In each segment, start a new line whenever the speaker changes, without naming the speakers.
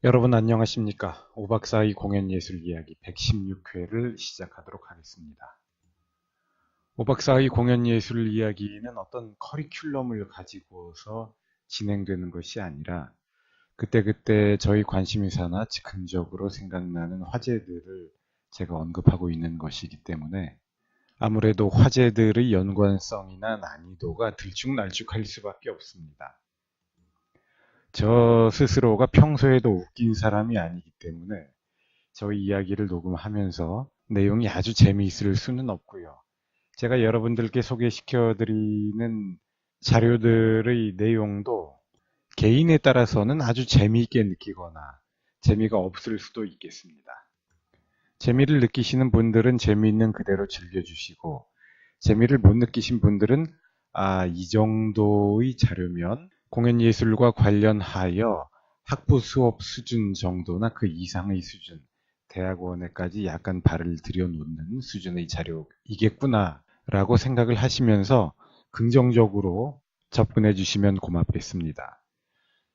여러분 안녕하십니까? 5박 4일 공연예술 이야기 116회를 시작하도록 하겠습니다. 5박 4일 공연예술 이야기는 어떤 커리큘럼을 가지고서 진행되는 것이 아니라 그때그때 저희 관심사나 즉흥적으로 생각나는 화제들을 제가 언급하고 있는 것이기 때문에 아무래도 화제들의 연관성이나 난이도가 들쭉날쭉할 수밖에 없습니다. 저 스스로가 평소에도 웃긴 사람이 아니기 때문에 저희 이야기를 녹음하면서 내용이 아주 재미있을 수는 없고요. 제가 여러분들께 소개시켜드리는 자료들의 내용도 개인에 따라서는 아주 재미있게 느끼거나 재미가 없을 수도 있겠습니다. 재미를 느끼시는 분들은 재미있는 그대로 즐겨주시고 재미를 못 느끼신 분들은 이 정도의 자료면 공연예술과 관련하여 학부 수업 수준 정도나 그 이상의 수준, 대학원에까지 약간 발을 들여놓는 수준의 자료이겠구나라고 생각을 하시면서 긍정적으로 접근해 주시면 고맙겠습니다.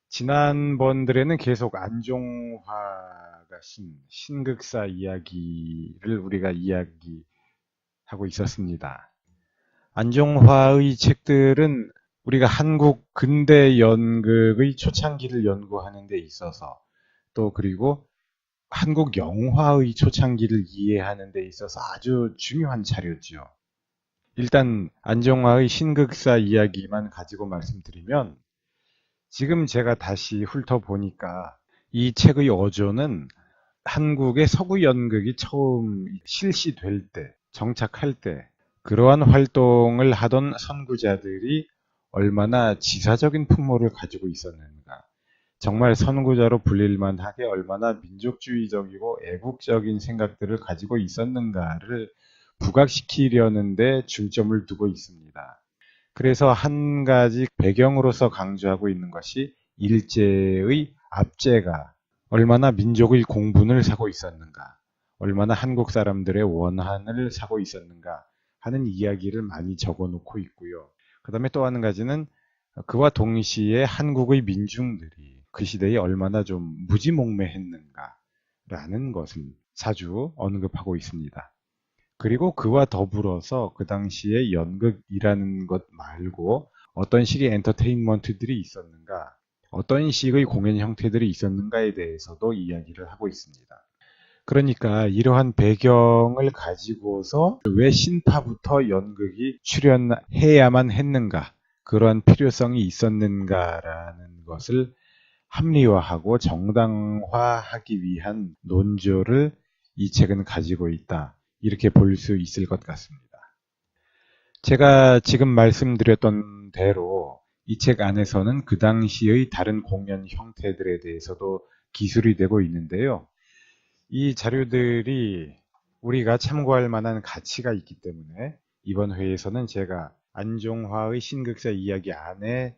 지난번들에는 계속 안종화가 신극사 이야기를 우리가 이야기하고 있었습니다. 안종화의 책들은 우리가 한국 근대 연극의 초창기를 연구하는 데 있어서 또 그리고 한국 영화의 초창기를 이해하는 데 있어서 아주 중요한 자료죠. 일단 안종화의 신극사 이야기만 가지고 말씀드리면 지금 제가 다시 훑어보니까 이 책의 어조는 한국의 서구 연극이 처음 실시될 때, 정착할 때 그러한 활동을 하던 선구자들이 얼마나 지사적인 풍모를 가지고 있었는가. 정말 선구자로 불릴만하게 얼마나 민족주의적이고 애국적인 생각들을 가지고 있었는가를 부각시키려는데 중점을 두고 있습니다. 그래서 한 가지 배경으로서 강조하고 있는 것이 일제의 압제가 얼마나 민족의 공분을 사고 있었는가, 얼마나 한국 사람들의 원한을 사고 있었는가 하는 이야기를 많이 적어 놓고 있고요. 그 다음에 또 한 가지는 그와 동시에 한국의 민중들이 그 시대에 얼마나 좀 무지몽매했는가라는 것을 자주 언급하고 있습니다. 그리고 그와 더불어서 그 당시에 연극이라는 것 말고 어떤 식의 엔터테인먼트들이 있었는가, 어떤 식의 공연 형태들이 있었는가에 대해서도 이야기를 하고 있습니다. 그러니까 이러한 배경을 가지고서 왜 신파부터 연극이 출연해야만 했는가, 그러한 필요성이 있었는가라는 것을 합리화하고 정당화하기 위한 논조를 이 책은 가지고 있다. 이렇게 볼 수 있을 것 같습니다. 제가 지금 말씀드렸던 대로 이 책 안에서는 그 당시의 다른 공연 형태들에 대해서도 기술이 되고 있는데요. 이 자료들이 우리가 참고할 만한 가치가 있기 때문에 이번 회에서는 제가 안종화의 신극사 이야기 안에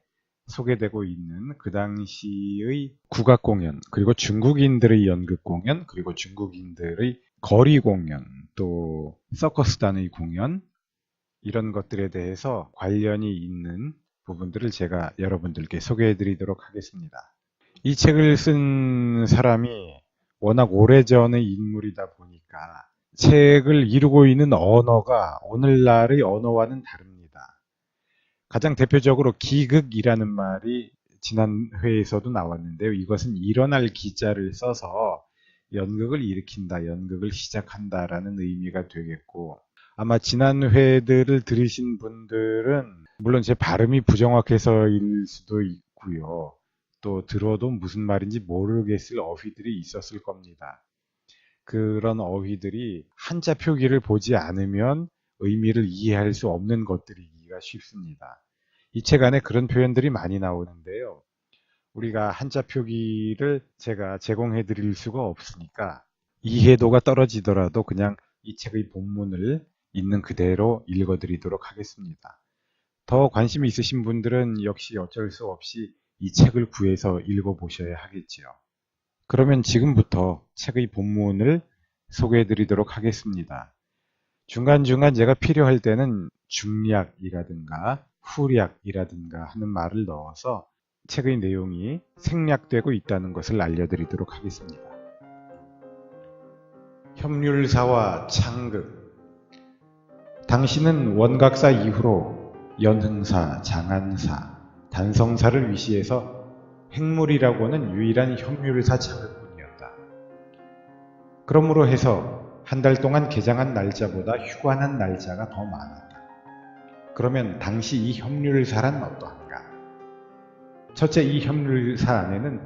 소개되고 있는 그 당시의 국악 공연, 그리고 중국인들의 연극 공연, 그리고 중국인들의 거리 공연, 또 서커스단의 공연, 이런 것들에 대해서 관련이 있는 부분들을 제가 여러분들께 소개해 드리도록 하겠습니다. 이 책을 쓴 사람이 워낙 오래전의 인물이다 보니까 책을 이루고 있는 언어가 오늘날의 언어와는 다릅니다. 가장 대표적으로 기극이라는 말이 지난 회에서도 나왔는데요. 이것은 일어날 기자를 써서 연극을 일으킨다, 연극을 시작한다라는 의미가 되겠고, 아마 지난 회들을 들으신 분들은 물론 제 발음이 부정확해서일 수도 있고요. 또 들어도 무슨 말인지 모르겠을 어휘들이 있었을 겁니다. 그런 어휘들이 한자 표기를 보지 않으면 의미를 이해할 수 없는 것들이기가 쉽습니다. 이 책 안에 그런 표현들이 많이 나오는데요. 우리가 한자 표기를 제가 제공해 드릴 수가 없으니까 이해도가 떨어지더라도 그냥 이 책의 본문을 있는 그대로 읽어 드리도록 하겠습니다. 더 관심이 있으신 분들은 역시 어쩔 수 없이 이 책을 구해서 읽어 보셔야 하겠지요. 그러면 지금부터 책의 본문을 소개해 드리도록 하겠습니다. 중간중간 제가 필요할 때는 중략이라든가 후략이라든가 하는 말을 넣어서 책의 내용이 생략되고 있다는 것을 알려드리도록 하겠습니다. 협률사와 창극. 당시는 원각사 이후로 연흥사, 장안사, 단성사를 위시해서 핵물이라고는 유일한 협률사 창극뿐이었다. 그러므로 해서 한 달 동안 개장한 날짜보다 휴관한 날짜가 더 많았다. 그러면 당시 이 협률사란 어떠한가? 첫째, 이 협률사 안에는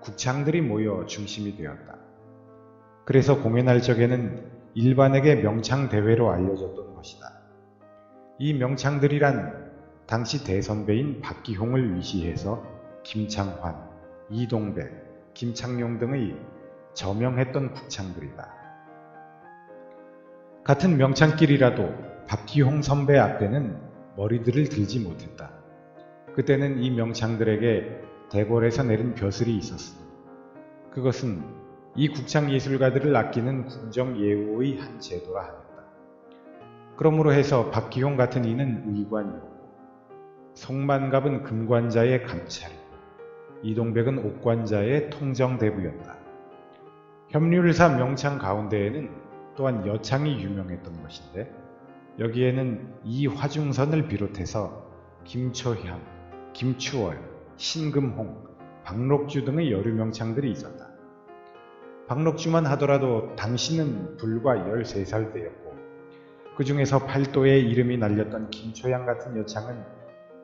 국창들이 모여 중심이 되었다. 그래서 공연할 적에는 일반에게 명창대회로 알려졌던 것이다. 이 명창들이란 당시 대선배인 박기홍을 위시해서 김창환, 이동백, 김창룡 등의 저명했던 국창들이다. 같은 명창끼리라도 박기홍 선배 앞에는 머리들을 들지 못했다. 그때는 이 명창들에게 대궐에서 내린 벼슬이 있었으니 그것은 이 국창예술가들을 아끼는 궁정예우의 한 제도라 하였다. 그러므로 해서 박기홍 같은 이는 의관이었고, 송만갑은 금관자의 감찰이고, 이동백은 옥관자의 통정대부였다. 협률사 명창 가운데에는 또한 여창이 유명했던 것인데, 여기에는 이화중선을 비롯해서 김초향, 김추월, 신금홍, 박록주 등의 여류 명창들이 있었다. 박록주만 하더라도 당시는 불과 13살 때였고, 그 중에서 팔도에 이름이 날렸던 김초향 같은 여창은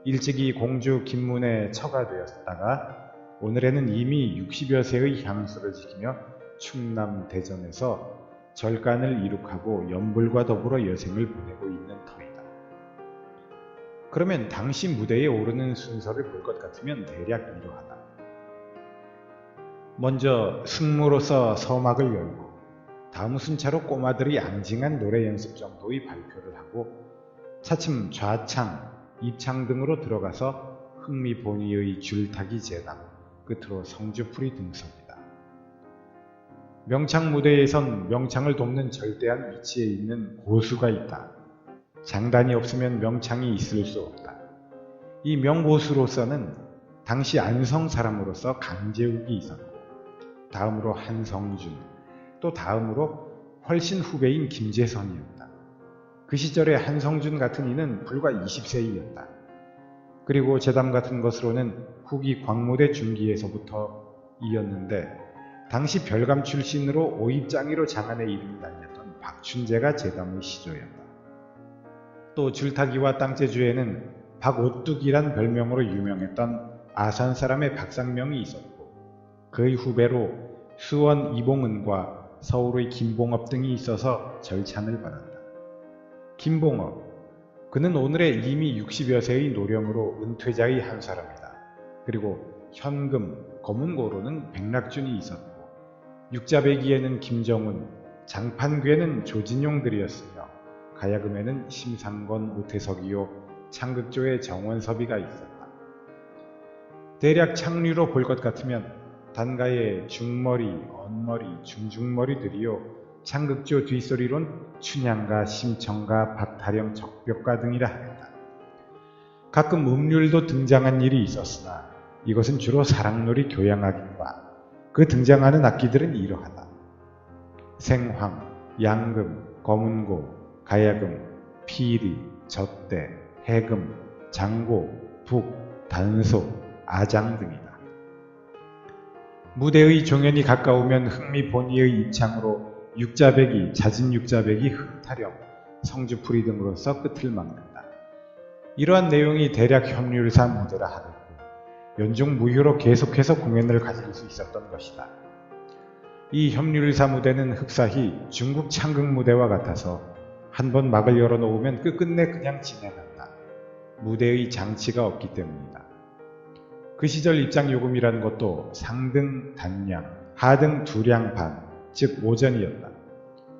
일찍이 공주 김문의 처가 되었다가 오늘에는 이미 60여 세의 향수를 지키며 충남 대전에서 절간을 이룩하고 연불과 더불어 여생을 보내고 있는 터이다. 그러면 당시 무대에 오르는 순서를 볼 것 같으면 대략 이러하다. 먼저 승무로서 서막을 열고 다음 순차로 꼬마들이 앙징한 노래 연습 정도의 발표를 하고 차츰 좌창, 입창 등으로 들어가서 흥미본위의 줄타기 재단, 끝으로 성주풀이 등석이다. 명창 무대에선 명창을 돕는 절대한 위치에 있는 고수가 있다. 장단이 없으면 명창이 있을 수 없다. 이 명고수로서는 당시 안성 사람으로서 강제욱이 있었고, 다음으로 한성준, 또 다음으로 훨씬 후배인 김재선이었다. 그 시절에 한성준 같은 이는 불과 20세이었다. 그리고 제담 같은 것으로는 후기 광무대 중기에서부터 이었는데, 당시 별감 출신으로 오입장이로 장안에 이름이 날렸던 박춘재가 제담의 시조였다. 또 줄타기와 땅재주에는 박오뚝이란 별명으로 유명했던 아산 사람의 박상명이 있었고, 그의 후배로 수원 이봉은과 서울의 김봉업 등이 있어서 절찬을 받았다. 김봉업, 그는 오늘에 이미 60여 세의 노령으로 은퇴자의 한 사람이다. 그리고 현금, 검은고로는 백락준이 있었고, 육자배기에는 김정훈, 장판괴는 조진용들이었으며 가야금에는 심상건, 오태석이요, 창극조의 정원섭이가 있었다. 대략 창류로 볼 것 같으면 단가의 중머리, 언머리, 중중머리들이요, 창극조 뒷소리론 춘향가, 심청가, 박타령, 적벽가 등이라 하겠다. 가끔 음률도 등장한 일이 있었으나 이것은 주로 사랑놀이 교향악인과 그 등장하는 악기들은 이러하다. 생황, 양금, 검은고, 가야금, 피리, 젖대, 해금, 장고, 북, 단소, 아장 등이다. 무대의 종연이 가까우면 흥미본위의 입창으로 육자배기, 잦은 육자배기, 흑타령, 성주풀이 등으로서 끝을 막는다. 이러한 내용이 대략 협률사 무대라 하겠고, 연중 무휴로 계속해서 공연을 가질 수 있었던 것이다. 이 협률사 무대는 흡사히 중국 창극 무대와 같아서 한번 막을 열어놓으면 끝끝내 그냥 진행한다. 무대의 장치가 없기 때문이다. 그 시절 입장 요금이라는 것도 상등 단량, 하등 두량 반, 즉 오전이었다.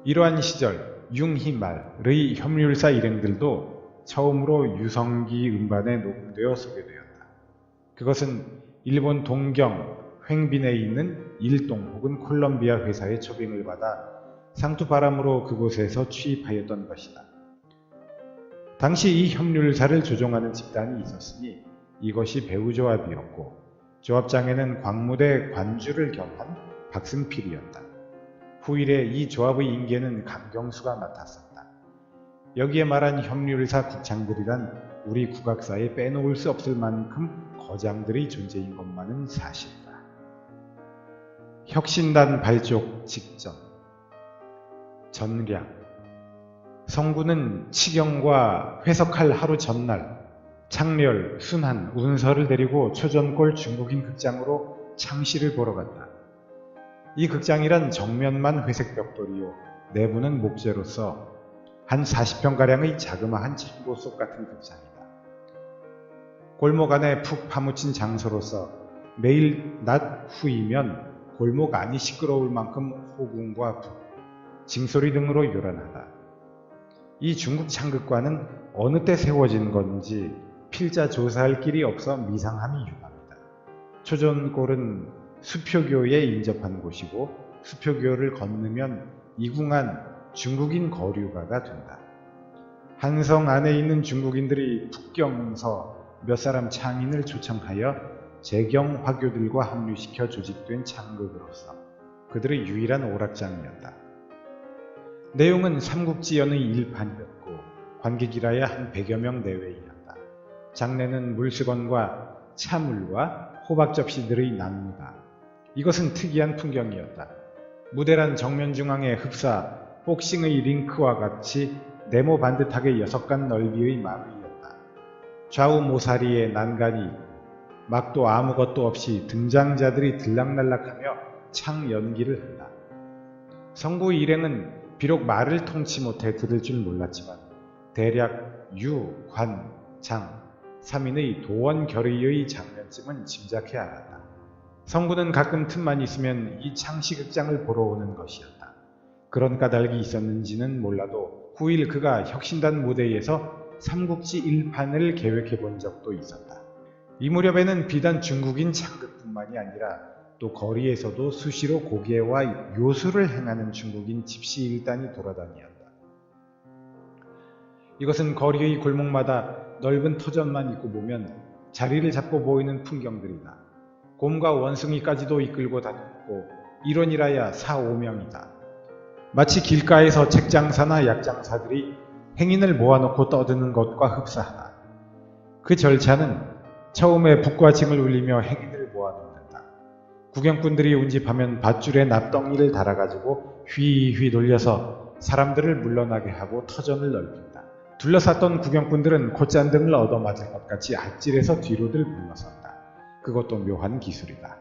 이러한 시절 융희말의 협률사 일행들도 처음으로 유성기 음반에 녹음되어 소개되었다. 그것은 일본 동경 횡빈에 있는 일동 혹은 콜롬비아 회사의 초빙을 받아 상투바람으로 그곳에서 취입하였던 것이다. 당시 이 협률사를 조종하는 집단이 있었으니 이것이 배우조합이었고, 조합장에는 광무대 관주를 겸한 박승필이었다. 후일에 이 조합의 인계는 강경수가 맡았었다. 여기에 말한 협률사 국장들이란 우리 국악사에 빼놓을 수 없을 만큼 거장들의 존재인 것만은 사실이다. 혁신단 발족 직전 전략 성구는 치경과 회석할 하루 전날 창렬, 순한, 운서를 데리고 초전골 중국인 극장으로 창시를 보러 갔다. 이 극장이란 정면만 회색 벽돌이요 내부는 목재로서 한 40평가량의 자그마한 창고 속 같은 극장이다. 골목 안에 푹 파묻힌 장소로서 매일 낮 후이면 골목 안이 시끄러울 만큼 호궁과 북, 징소리 등으로 요란하다. 이 중국 창극관은 어느 때 세워진 건지 필자 조사할 길이 없어 미상함이 유감이다. 초전골은 수표교에 인접한 곳이고 수표교를 건너면 이궁한 중국인 거류가가 된다. 한성 안에 있는 중국인들이 북경서 몇 사람 창인을 초청하여 재경 화교들과 합류시켜 조직된 창극으로서 그들의 유일한 오락장이었다. 내용은 삼국지연의 일판이었고 관객이라야 한 100여 명 내외이었다. 장내는 물수건과 차물과 호박 접시들의 난무다. 이것은 특이한 풍경이었다. 무대란 정면 중앙에 흡사 복싱의 링크와 같이 네모 반듯하게 6간 넓이의 마루이었다. 좌우 모서리에 난간이 막도 아무것도 없이 등장자들이 들락날락하며 창 연기를 한다. 성구 일행은 비록 말을 통치 못해 들을 줄 몰랐지만 대략 유, 관, 장, 3인의 도원 결의의 장면쯤은 짐작해 알았다. 성구는 가끔 틈만 있으면 이 창시극장을 보러 오는 것이었다. 그런 까닭이 있었는지는 몰라도 후일 그가 혁신단 무대에서 삼국지 1판을 계획해 본 적도 있었다. 이 무렵에는 비단 중국인 창극뿐만이 아니라 또 거리에서도 수시로 고개와 요술을 행하는 중국인 집시 일단이 돌아다녔다. 이것은 거리의 골목마다 넓은 터전만 있고 보면 자리를 잡고 보이는 풍경들이다. 곰과 원숭이까지도 이끌고 다녔고 일원이라야 4, 5명이다. 마치 길가에서 책장사나 약장사들이 행인을 모아놓고 떠드는 것과 흡사하다. 그 절차는 처음에 북과 징을 울리며 행인을 모아놓는다. 구경꾼들이 운집하면 밧줄에 납덩이를 달아가지고 휘휘 돌려서 사람들을 물러나게 하고 터전을 넓힌다. 둘러쌌던 구경꾼들은 콧잔등을 얻어맞을 것 같이 앞질에서 뒤로들 물러선다. 그것도 묘한 기술이다.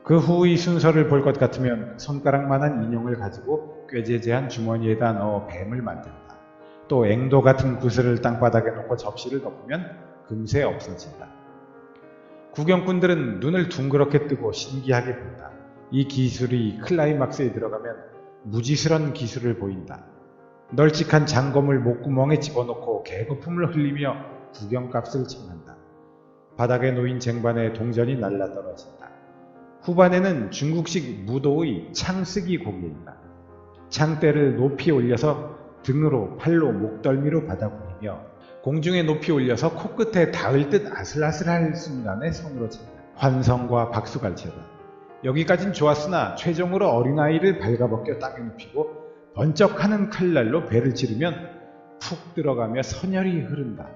그 후 이 순서를 볼 것 같으면 손가락만한 인형을 가지고 꾀재재한 주머니에다 넣어 뱀을 만든다. 또 앵도 같은 구슬을 땅바닥에 놓고 접시를 덮으면 금세 없어진다. 구경꾼들은 눈을 둥그렇게 뜨고 신기하게 본다. 이 기술이 클라이막스에 들어가면 무지스런 기술을 보인다. 널찍한 장검을 목구멍에 집어넣고 개거품을 흘리며 구경값을 청한다. 바닥에 놓인 쟁반에 동전이 날라떨어진다. 후반에는 중국식 무도의 창쓰기 공예이다. 창대를 높이 올려서 등으로 팔로 목덜미로 받아올리며 공중에 높이 올려서 코끝에 닿을 듯 아슬아슬할 순간에 손으로 찬다. 환성과 박수갈채다. 여기까진 좋았으나 최종으로 어린아이를 발가벗겨 땅에 눕히고 번쩍하는 칼날로 배를 찌르면 푹 들어가며 선혈이 흐른다.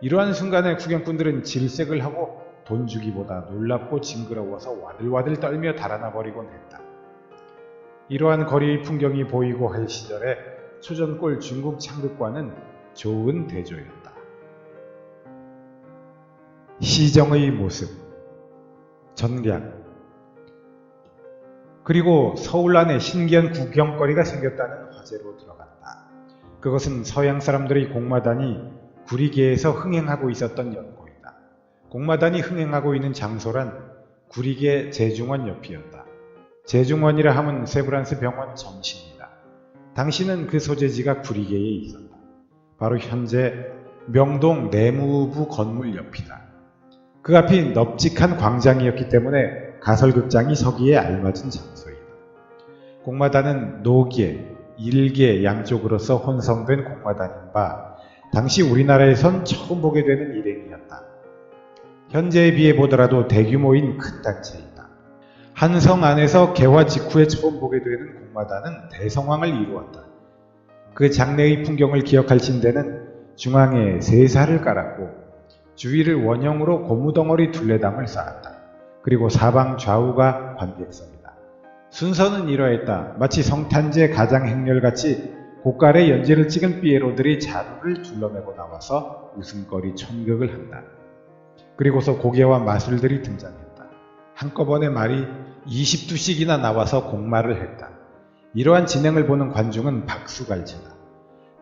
이러한 순간에 구경꾼들은 질색을 하고 돈 주기보다 놀랍고 징그러워서 와들와들 떨며 달아나 버리곤 했다. 이러한 거리의 풍경이 보이고 할 시절에 초전골 중국 창극관은 좋은 대조였다. 시정의 모습, 전략, 그리고 서울 안에 신기한 구경거리가 생겼다는 화제로 들어간다. 그것은 서양 사람들의 공마단이 구리계에서 흥행하고 있었던 연고이다. 공마단이 흥행하고 있는 장소란 구리계 제중원 옆이었다. 제중원이라 하면 세브란스 병원 정신이다. 당시는 그 소재지가 구리계에 있었다. 바로 현재 명동 내무부 건물 옆이다. 그 앞이 넙직한 광장이었기 때문에 가설극장이 서기에 알맞은 장소이다. 공마단은 노계, 일계 양쪽으로서 혼성된 공마단인 바 당시 우리나라에선 처음 보게 되는 일행이었다. 현재에 비해 보더라도 대규모인 큰 단체이다. 한 성 안에서 개화 직후에 처음 보게 되는 공마단은 대성황을 이루었다. 그 장래의 풍경을 기억할 신대는 중앙에 세사를 깔았고 주위를 원형으로 고무덩어리 둘레담을 쌓았다. 그리고 사방 좌우가 관객석이다. 순서는 이러했다. 마치 성탄제 가장 행렬같이 고깔의 연재를 찍은 삐에로들이 자루를 둘러매고 나와서 웃음거리 촌극을 한다. 그리고서 고개와 마술들이 등장했다. 한꺼번에 말이 20두씩이나 나와서 공말을 했다. 이러한 진행을 보는 관중은 박수갈채다.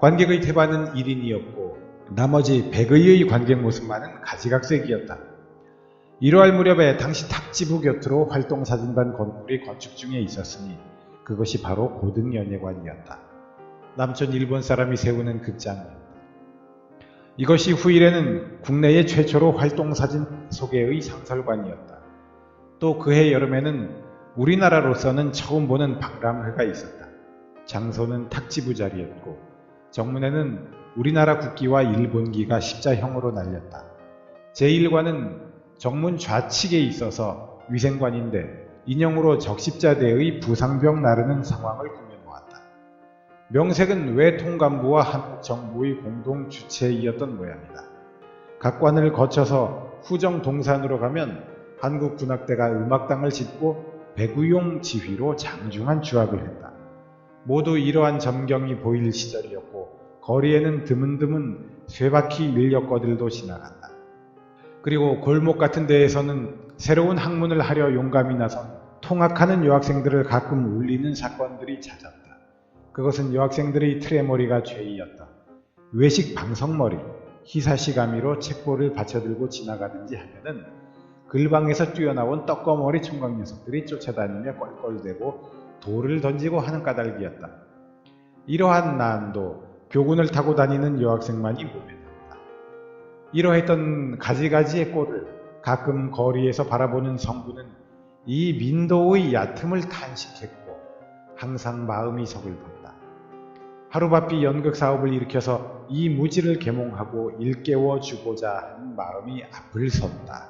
관객의 태반은 1인이었고 나머지 100의의 관객 모습만은 가지각색이었다. 이러할 무렵에 당시 탁지부 곁으로 활동사진관 건물이 건축 중에 있었으니 그것이 바로 고등연예관이었다. 남촌 일본 사람이 세우는 극장이었다. 이것이 후일에는 국내의 최초로 활동사진 소개의 상설관이었다. 또 그해 여름에는 우리나라로서는 처음 보는 박람회가 있었다. 장소는 탁지부 자리였고 정문에는 우리나라 국기와 일본기가 십자형으로 날렸다. 제1관은 정문 좌측에 있어서 위생관인데 인형으로 적십자대의 부상병 나르는 상황을 꾸며놓았다. 명색은 외 통감부와 한국정부의 공동 주체이었던 모양이다. 각 관을 거쳐서 후정 동산으로 가면 한국군악대가 음악당을 짓고 백우용 지휘로 장중한 주악을 했다. 모두 이러한 점경이 보일 시절이었고 거리에는 드문드문 쇠바퀴 밀렵거들도 지나간다. 그리고 골목 같은 데에서는 새로운 학문을 하려 용감히 나선 통학하는 여학생들을 가끔 울리는 사건들이 잦았다. 그것은 여학생들의 트레머리가 죄이었다. 외식 방석머리, 희사시가미로 책보를 받쳐들고 지나가든지 하면은 글방에서 뛰어나온 떡거머리 총각 녀석들이 쫓아다니며 껄껄대고 돌을 던지고 하는 까닭이었다. 이러한 난도 교군을 타고 다니는 여학생만이 모면한다. 이러했던 가지가지의 꼴을 가끔 거리에서 바라보는 성부는 이 민도의 얕음을 탄식했고 항상 마음이 서글펐다. 하루바삐 연극사업을 일으켜서 이 무지를 계몽하고 일깨워주고자 하는 마음이 앞을 섰다.